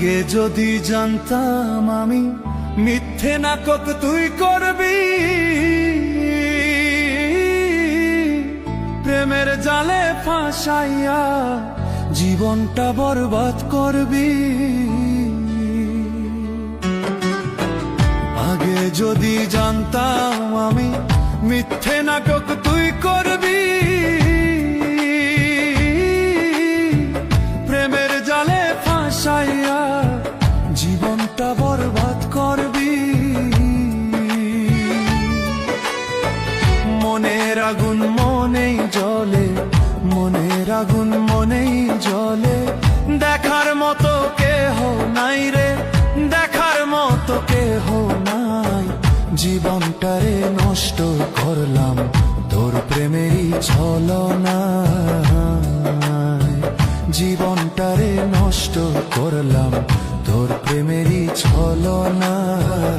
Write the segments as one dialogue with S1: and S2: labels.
S1: আগে যদি জানতাম আমি মিথ্যে নাটক তুই করবি, প্রেমের জালে ফাঁসাইয়া জীবনটা বরবাদ করবি। আগে যদি জানতাম আমি মিথ্যে নাটক তুই করবি, প্রেমের জালে ফাঁসাইয়া জীবনটা বরবাদ করবি। মনের আগুন মনেই জ্বলে, মনের আগুন মনেই জ্বলে, দেখার মতো কেহ নাই রে, দেখার মতো কেহ নাই। জীবনটারে নষ্ট করলাম তোর প্রেমেরই ছলনায়, জীবনটারে নষ্ট করলাম তোর প্রেমেরই ছলনায়।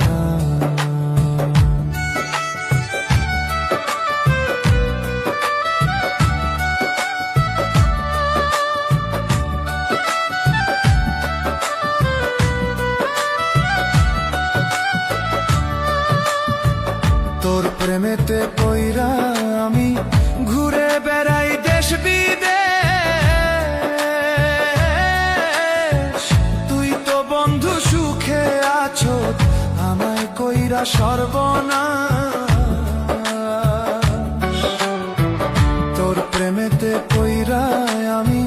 S1: তোর প্রেমেতে পইরা আমি ঘুরে বেড়াই দেশ বিদেশ, তুই তো বন্ধু সুখে আছো আমায় কইরা সর্বনাশ। তোর প্রেমেতে পইরা আমি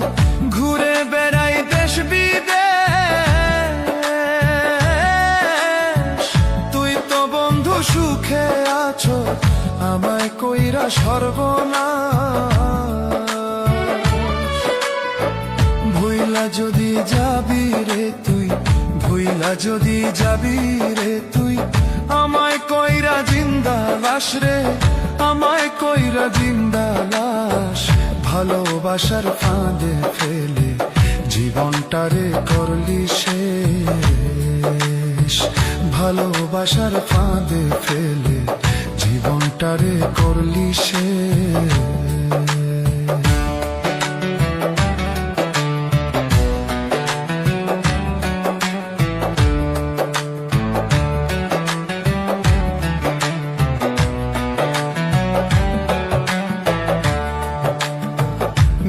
S1: ঘুরে বেড়াই দেশ বিদেশ, তুই তো বন্ধু সুখে আছো আমায় কইরা সর্বনাশ। ভুইলা যদি যাবি রে তুই, ভুইলা যদি যাবি রে তুই, আমায় কইরা জিন্দা লাশ রে, আমায় কইরা জিন্দা লাশ। ভালোবাসার ফাঁদে ফেলে জীবনটারে করলি শেষ, ভালোবাসার ফাঁদে ফেলে জীবনটারে করলি শেষ।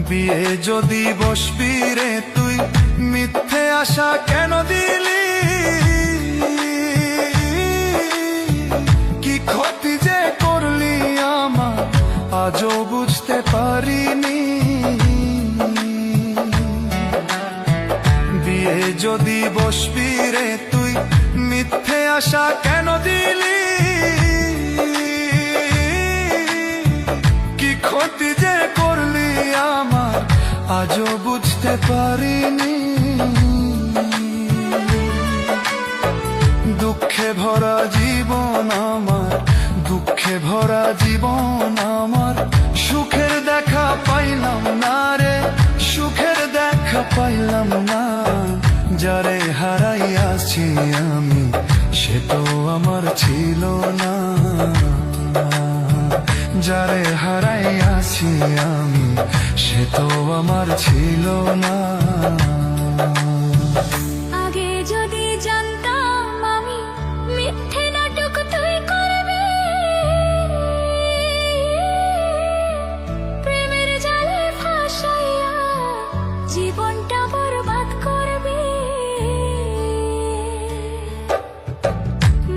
S1: বিয়ে যদি বসবি রে তুই, মিথ্যে আশা কেন দিলি, কি ক্ষতি যে করলি আমার আজও বুঝতে পারিনি। বিয়ে যদি বসবি রে তুই, মিথ্যে আশা কেন দিলি, কি ক্ষতি যে করলি আমার আজও বুঝতে পারিনি। দুঃখে ভরা জীবন আমার, দুঃখে ভরা জীবন আমার, সুখের দেখা পাইলাম না রে, সুখের দেখা পাইলাম না। যারে হারাইয়াছি আমি সে তো আমার ছিল না, যারে হারাইয়াছি আমি সে তো আমার ছিল না।
S2: আগে যদি জানতাম আমি মিথ্যে নাটক তুই করবি, প্রেমের জালে ফাঁসাইয়া জীবনটা বরবাদ করবি।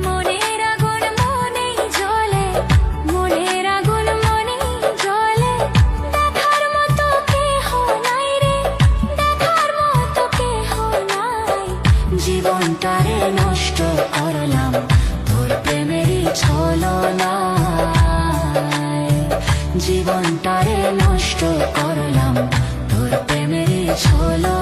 S2: মনের আগুন মনেই জ্বলে, মনের আগুন মনেই জ্বলে, দেখার মতো কেহ নাই রে, দেখার মতো কেহ নাই। জীবনটারে নষ্ট করলাম তোর প্রেমেরই ছলনায়, জীবনটারে নষ্ট করলাম তোর প্রেমেরই ছলনায়।